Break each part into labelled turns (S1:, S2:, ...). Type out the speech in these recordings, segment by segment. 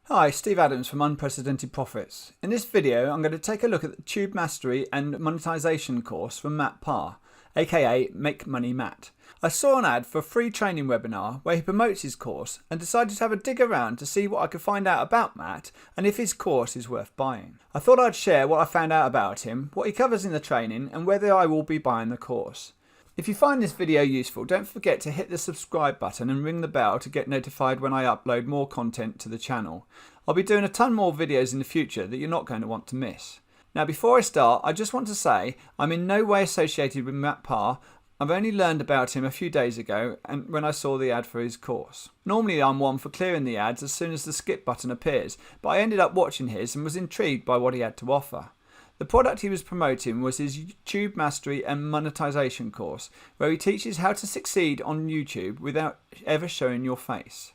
S1: Hi, Steve Adams from Unprecedented Profits. In this video, I'm going to take a look at the Tube Mastery and Monetization course from Matt Parr, aka Make Money Matt. I saw an ad for a free training webinar where he promotes his course and decided to have a dig around to see what I could find out about Matt and if his course is worth buying. I thought I'd share what I found out about him, what he covers in the training, and whether I will be buying the course. If you find this video useful, don't forget to hit the subscribe button and ring the bell to get notified when I upload more content to the channel. I'll be doing a ton more videos in the future that you're not going to want to miss. Now before I start, I just want to say I'm in no way associated with Matt Parr. I've only learned about him a few days ago and when I saw the ad for his course. Normally I'm one for clearing the ads as soon as the skip button appears, but I ended up watching his and was intrigued by what he had to offer. The product he was promoting was his Tube Mastery and Monetization course, where he teaches how to succeed on YouTube without ever showing your face.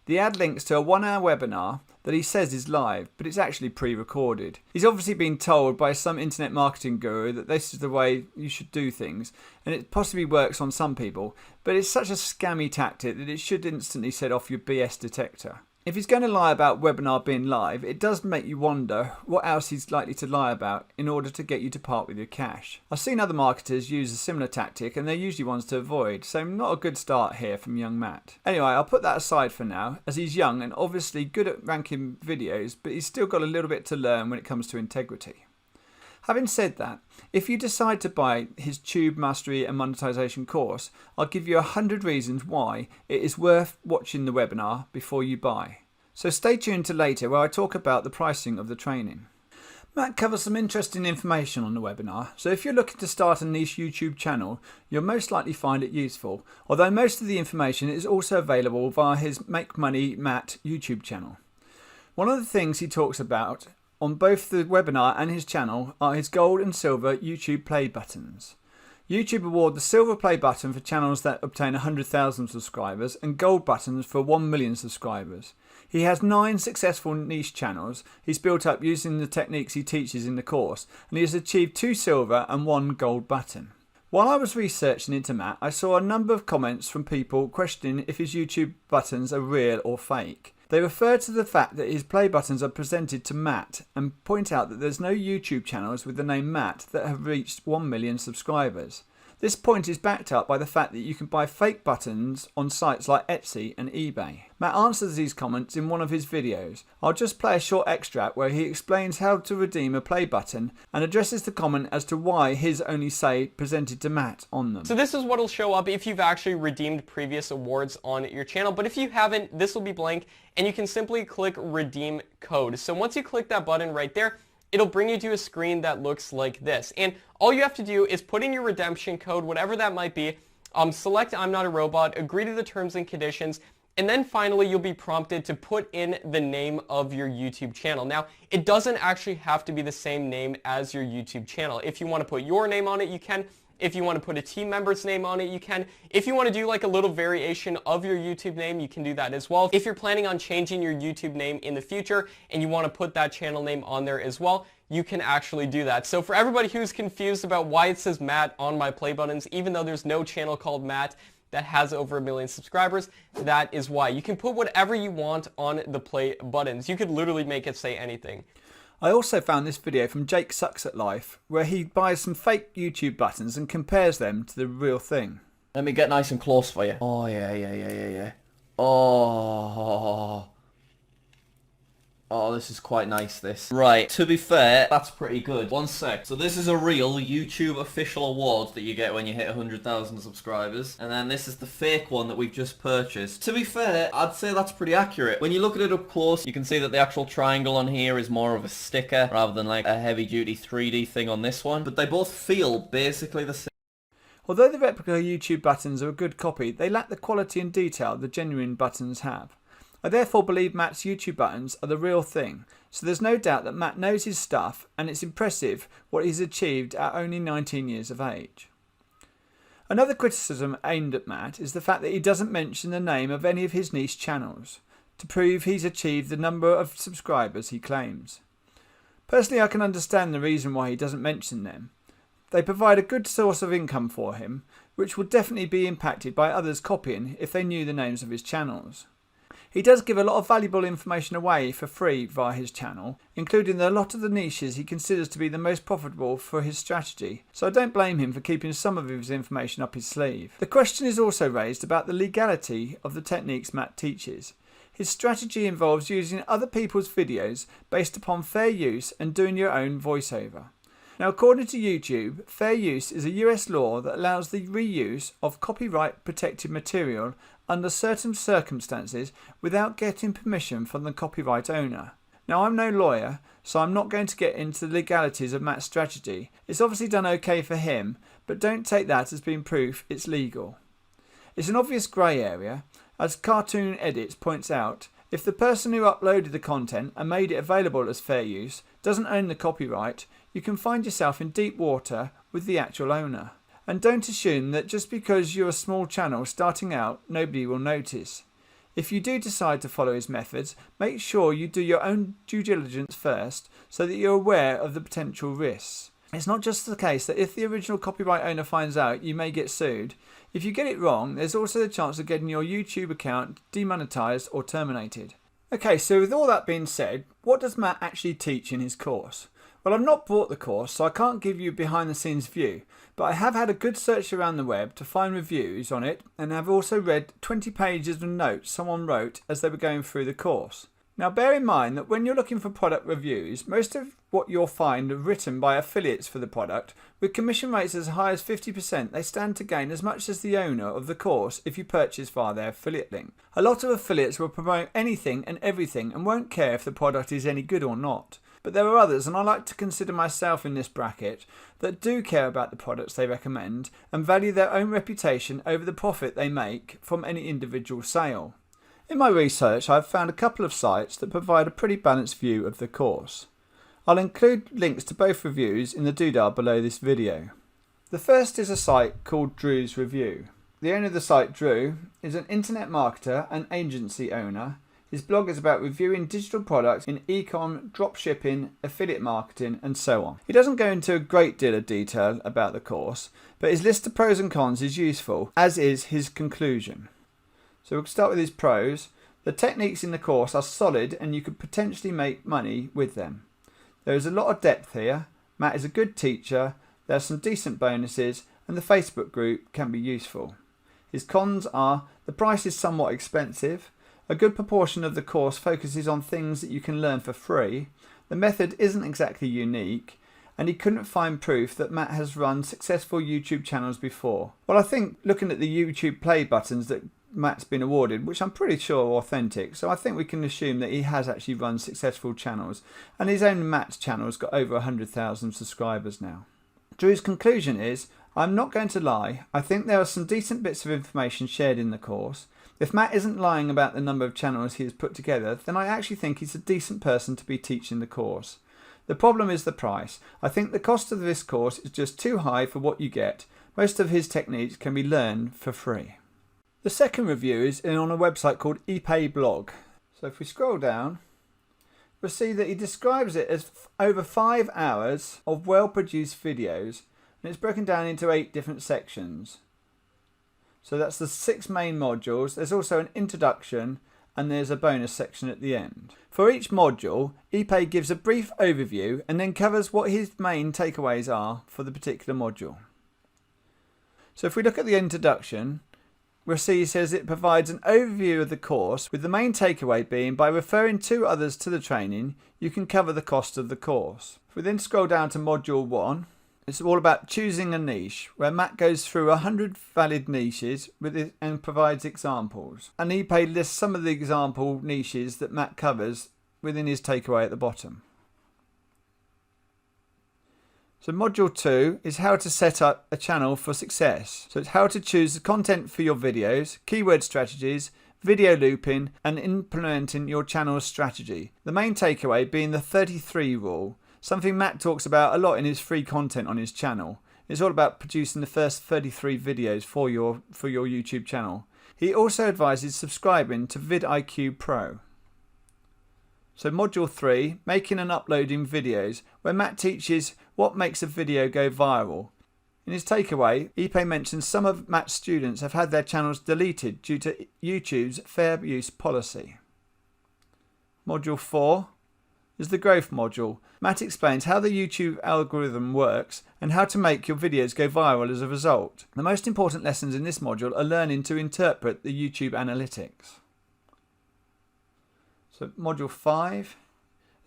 S1: The ad links to a 1-hour webinar that he says is live, but it's actually pre-recorded. He's obviously been told by some internet marketing guru that this is the way you should do things, and it possibly works on some people, but it's such a scammy tactic that it should instantly set off your BS detector. If he's going to lie about webinar being live, it does make you wonder what else he's likely to lie about in order to get you to part with your cash. I've seen other marketers use a similar tactic and they're usually ones to avoid, so not a good start here from young Matt. Anyway, I'll put that aside for now, as he's young and obviously good at ranking videos, but he's still got a little bit to learn when it comes to integrity. Having said that, if you decide to buy his Tube Mastery and Monetization course, I'll give you 100 reasons why it is worth watching the webinar before you buy. So stay tuned to later where I talk about the pricing of the training. Matt covers some interesting information on the webinar, so if you're looking to start a niche YouTube channel, you'll most likely find it useful, although most of the information is also available via his Make Money Matt YouTube channel. One of the things he talks about on both the webinar and his channel are his gold and silver YouTube play buttons. YouTube award the silver play button for channels that obtain 100,000 subscribers and gold buttons for 1 million subscribers. He has 9 successful niche channels he's built up using the techniques he teaches in the course, and he has achieved 2 silver and 1 gold button. While I was researching into Matt, I saw a number of comments from people questioning if his YouTube buttons are real or fake. They refer to the fact that his play buttons are presented to Matt and point out that there's no YouTube channels with the name Matt that have reached 1 million subscribers. This point is backed up by the fact that you can buy fake buttons on sites like Etsy and eBay. Matt answers these comments in one of his videos. I'll just play a short extract where he explains how to redeem a play button and addresses the comment as to why his only say presented to Matt on them.
S2: So this is what will show up if you've actually redeemed previous awards on your channel, but if you haven't, this will be blank and you can simply click redeem code. So once you click that button right there, it'll bring you to a screen that looks like this. And all you have to do is put in your redemption code, whatever that might be, select I'm not a robot, agree to the terms and conditions, and then finally you'll be prompted to put in the name of your YouTube channel. Now, it doesn't actually have to be the same name as your YouTube channel. If you want to put your name on it, you can. If you want to put a team member's name on it, you can. If you want to do like a little variation of your YouTube name, you can do that as well. If you're planning on changing your YouTube name in the future and you want to put that channel name on there as well, you can actually do that. So for everybody who's confused about why it says Matt on my play buttons, even though there's no channel called Matt that has over 1 million subscribers, that is why. You can put whatever you want on the play buttons. You could literally make it say anything.
S1: I also found this video from Jacksucksatlife where he buys some fake YouTube buttons and compares them to the real thing.
S3: Let me get nice and close for you. Oh, yeah. Oh, this is quite nice, this. Right, to be fair, that's pretty good. One sec. So this is a real YouTube official award that you get when you hit 100,000 subscribers. And then this is the fake one that we've just purchased. To be fair, I'd say that's pretty accurate. When you look at it up close, you can see that the actual triangle on here is more of a sticker rather than like a heavy-duty 3D thing on this one. But they both feel basically the same.
S1: Although the replica YouTube buttons are a good copy, they lack the quality and detail the genuine buttons have. I therefore believe Matt's YouTube buttons are the real thing, so there's no doubt that Matt knows his stuff and it's impressive what he's achieved at only 19 years of age. Another criticism aimed at Matt is the fact that he doesn't mention the name of any of his niche channels to prove he's achieved the number of subscribers he claims. Personally, I can understand the reason why he doesn't mention them. They provide a good source of income for him, which would definitely be impacted by others copying if they knew the names of his channels. He does give a lot of valuable information away for free via his channel, including a lot of the niches he considers to be the most profitable for his strategy, so I don't blame him for keeping some of his information up his sleeve. The question is also raised about the legality of the techniques Matt teaches. His strategy involves using other people's videos based upon fair use and doing your own voiceover. Now, according to YouTube, fair use is a US law that allows the reuse of copyright protected material under certain circumstances without getting permission from the copyright owner. Now, I'm no lawyer, so I'm not going to get into the legalities of Matt's strategy. It's obviously done okay for him, but don't take that as being proof it's legal. It's an obvious grey area. As Cartoon Edits points out, if the person who uploaded the content and made it available as fair use doesn't own the copyright, you can find yourself in deep water with the actual owner. And don't assume that just because you're a small channel starting out, nobody will notice. If you do decide to follow his methods, make sure you do your own due diligence first so that you're aware of the potential risks. It's not just the case that if the original copyright owner finds out, you may get sued. If you get it wrong, there's also the chance of getting your YouTube account demonetized or terminated. Okay, so with all that being said, what does Matt actually teach in his course? Well, I've not bought the course, so I can't give you a behind the scenes view, but I have had a good search around the web to find reviews on it, and have also read 20 pages of notes someone wrote as they were going through the course. Now, bear in mind that when you're looking for product reviews, most of what you'll find are written by affiliates for the product. With commission rates as high as 50%, they stand to gain as much as the owner of the course if you purchase via their affiliate link. A lot of affiliates will promote anything and everything and won't care if the product is any good or not. But there are others, and I like to consider myself in this bracket, that do care about the products they recommend and value their own reputation over the profit they make from any individual sale. In my research, I've found a couple of sites that provide a pretty balanced view of the course. I'll include links to both reviews in the doodle below this video. The first is a site called Drew's Review. The owner of the site, Drew, is an internet marketer and agency owner. His blog is about reviewing digital products in e-com, dropshipping, affiliate marketing, and so on. He doesn't go into a great deal of detail about the course, but his list of pros and cons is useful, as is his conclusion. So we'll start with his pros. The techniques in the course are solid and you could potentially make money with them. There is a lot of depth here. Matt is a good teacher, there are some decent bonuses, and the Facebook group can be useful. His cons are the price is somewhat expensive. A good proportion of the course focuses on things that you can learn for free. The method isn't exactly unique, and he couldn't find proof that Matt has run successful YouTube channels before. Well, I think looking at the YouTube play buttons that Matt's been awarded, which I'm pretty sure are authentic, so I think we can assume that he has actually run successful channels, and his own Matt's channel has got over 100,000 subscribers now. Drew's conclusion is, I'm not going to lie, I think there are some decent bits of information shared in the course. If Matt isn't lying about the number of channels he has put together, then I actually think he's a decent person to be teaching the course. The problem is the price. I think the cost of this course is just too high for what you get. Most of his techniques can be learned for free. The second review is on a website called ePay Blog. So if we scroll down, we'll see that he describes it as over 5 hours of well-produced videos, and it's broken down into 8 different sections. So that's the 6 main modules. There's also an introduction and there's a bonus section at the end. For each module, ePay gives a brief overview and then covers what his main takeaways are for the particular module. So if we look at the introduction, we'll see he says it provides an overview of the course, with the main takeaway being by referring 2 others to the training, you can cover the cost of the course. If we then scroll down to module 1, it's all about choosing a niche, where Matt goes through 100 valid niches and provides examples. And ePay lists some of the example niches that Matt covers within his takeaway at the bottom. So module 2 is how to set up a channel for success. So it's how to choose the content for your videos, keyword strategies, video looping, and implementing your channel's strategy. The main takeaway being the 33 rule, something Matt talks about a lot in his free content on his channel. It's all about producing the first 33 videos for your YouTube channel. He also advises subscribing to vidIQ Pro. So module 3, making and uploading videos, where Matt teaches what makes a video go viral. In his takeaway, ePay mentions some of Matt's students have had their channels deleted due to YouTube's fair use policy. Module 4 is the growth module. Matt explains how the YouTube algorithm works and how to make your videos go viral as a result. The most important lessons in this module are learning to interpret the YouTube analytics. So module 5,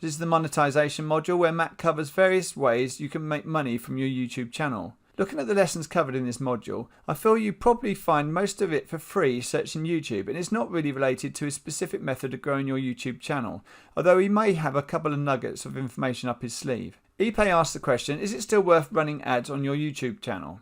S1: this is the monetization module where Matt covers various ways you can make money from your YouTube channel. Looking at the lessons covered in this module, I feel you probably find most of it for free searching YouTube, and it's not really related to a specific method of growing your YouTube channel, although he may have a couple of nuggets of information up his sleeve. Ipe asks the question, is it still worth running ads on your YouTube channel?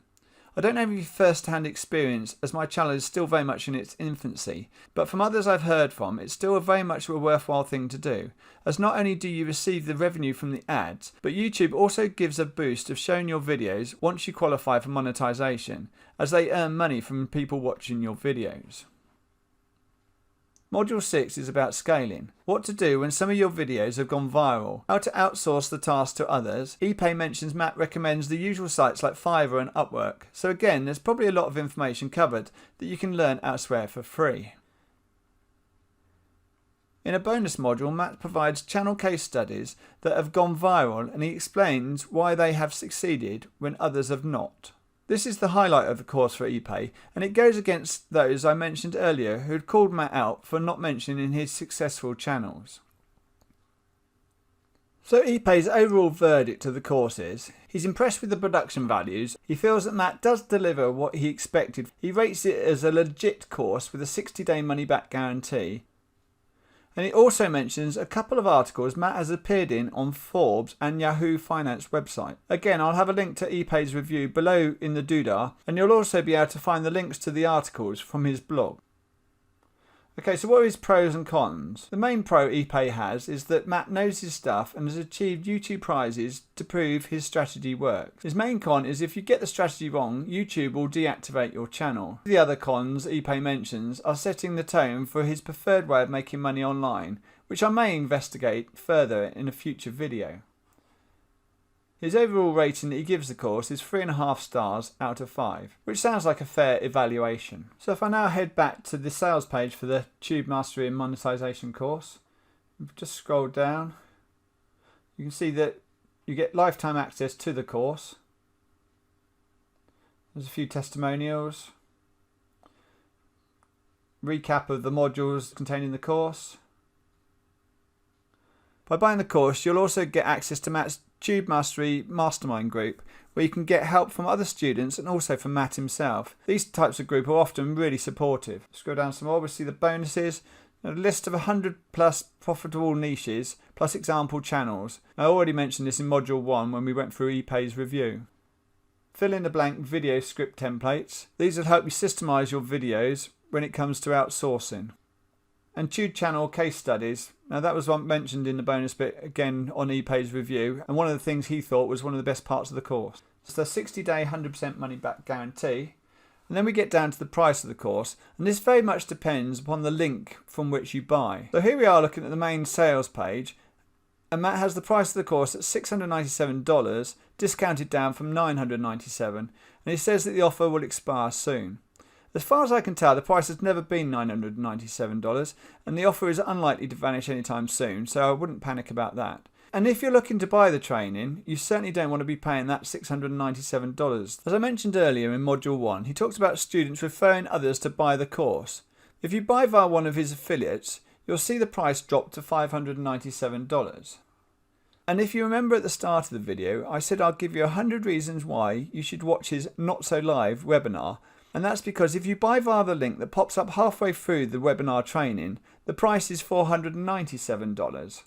S1: I don't have any first-hand experience as my channel is still very much in its infancy, but from others I've heard from, it's still very much a worthwhile thing to do, as not only do you receive the revenue from the ads, but YouTube also gives a boost of showing your videos once you qualify for monetization, as they earn money from people watching your videos. Module 6 is about scaling. What to do when some of your videos have gone viral. How to outsource the task to others. Ipe mentions Matt recommends the usual sites like Fiverr and Upwork. So again, there's probably a lot of information covered that you can learn elsewhere for free. In a bonus module, Matt provides channel case studies that have gone viral and he explains why they have succeeded when others have not. This is the highlight of the course for Ipe, and it goes against those I mentioned earlier who had called Matt out for not mentioning his successful channels. So Ipe's overall verdict of the course is, he's impressed with the production values, he feels that Matt does deliver what he expected, he rates it as a legit course with a 60-day money-back guarantee. And he also mentions a couple of articles Matt has appeared in on Forbes and Yahoo Finance website. Again, I'll have a link to Ipe's review below in the doodah, and you'll also be able to find the links to the articles from his blog. Okay, so what are his pros and cons? The main pro Ipe has is that Matt knows his stuff and has achieved YouTube prizes to prove his strategy works. His main con is if you get the strategy wrong, YouTube will deactivate your channel. The other cons Ipe mentions are setting the tone for his preferred way of making money online, which I may investigate further in a future video. His overall rating that he gives the course is 3.5 stars out of 5, which sounds like a fair evaluation. So if I now head back to the sales page for the Tube Mastery and Monetization course, just scroll down, you can see that you get lifetime access to the course. There's a few testimonials, recap of the modules contained in the course. By buying the course, you'll also get access to Matt's Tube Mastery Mastermind group, where you can get help from other students and also from Matt himself. These types of group are often really supportive. Scroll down some more, we'll see the bonuses, a list of 100 plus profitable niches, plus example channels. I already mentioned this in Module 1 when we went through Ipe's review. Fill in the blank video script templates. These will help you systemize your videos when it comes to outsourcing. And Tube channel case studies. Now that was one mentioned in the bonus bit again on Ipe's review, and one of the things he thought was one of the best parts of the course. It's the 60-day 100% money back guarantee. And then we get down to the price of the course, and this very much depends upon the link from which you buy. So here we are looking at the main sales page, and Matt has the price of the course at $697, discounted down from $997, and he says that the offer will expire soon. As far as I can tell, the price has never been $997, and the offer is unlikely to vanish anytime soon, so I wouldn't panic about that. And if you're looking to buy the training, you certainly don't want to be paying that $697. As I mentioned earlier in Module 1, he talks about students referring others to buy the course. If you buy via one of his affiliates, you'll see the price drop to $597. And if you remember at the start of the video, I said I'll give you 100 reasons why you should watch his Not So Live webinar. And that's because if you buy via the link that pops up halfway through the webinar training, the price is $497,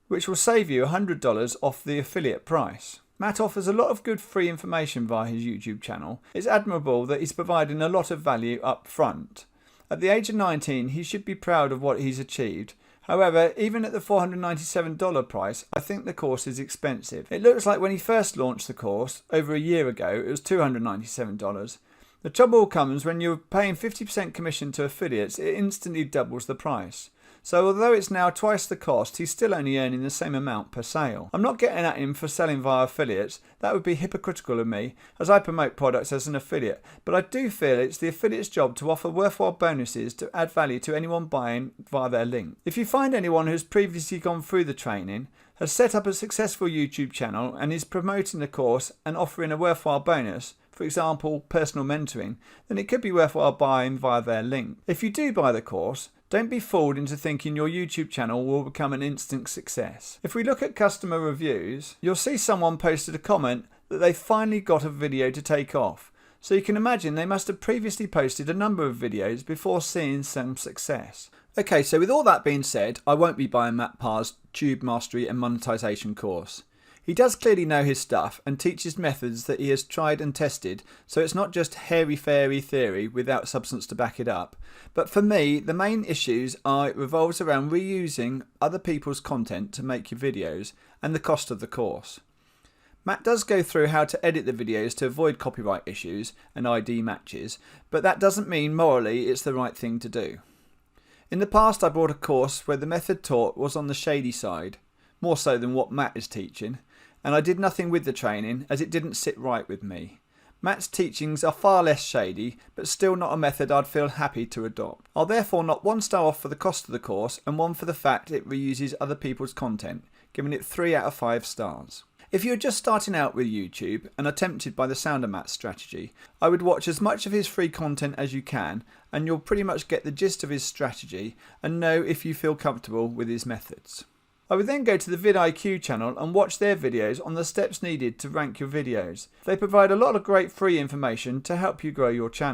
S1: which will save you $100 off the affiliate price. Matt offers a lot of good free information via his YouTube channel. It's admirable that he's providing a lot of value up front. At the age of 19, he should be proud of what he's achieved. However, even at the $497 price, I think the course is expensive. It looks like when he first launched the course, over a year ago, it was $297. The trouble comes when you're paying 50% commission to affiliates, it instantly doubles the price. So although it's now twice the cost, he's still only earning the same amount per sale. I'm not getting at him for selling via affiliates. That would be hypocritical of me, as I promote products as an affiliate, but I do feel it's the affiliate's job to offer worthwhile bonuses to add value to anyone buying via their link. If you find anyone who's previously gone through the training, has set up a successful YouTube channel and is promoting the course and offering a worthwhile bonus, for example personal mentoring, then it could be worthwhile buying via their link. If you do buy the course, don't be fooled into thinking your YouTube channel will become an instant success. If we look at customer reviews, you'll see someone posted a comment that they finally got a video to take off. So you can imagine they must have previously posted a number of videos before seeing some success. Okay, so with all that being said, I won't be buying Matt Parr's Tube Mastery and Monetization course. He does clearly know his stuff and teaches methods that he has tried and tested, so it's not just hairy-fairy theory without substance to back it up. But for me, the main issues it revolves around reusing other people's content to make your videos and the cost of the course. Matt does go through how to edit the videos to avoid copyright issues and ID matches, but that doesn't mean morally it's the right thing to do. In the past I bought a course where the method taught was on the shady side, more so than what Matt is teaching, and I did nothing with the training as it didn't sit right with me. Matt's teachings are far less shady, but still not a method I'd feel happy to adopt. I'll therefore knock 1 star off for the cost of the course and 1 for the fact it reuses other people's content, giving it 3 out of 5 stars. If you're just starting out with YouTube and are tempted by the sound of Matt's strategy, I would watch as much of his free content as you can and you'll pretty much get the gist of his strategy and know if you feel comfortable with his methods. I would then go to the vidIQ channel and watch their videos on the steps needed to rank your videos. They provide a lot of great free information to help you grow your channel.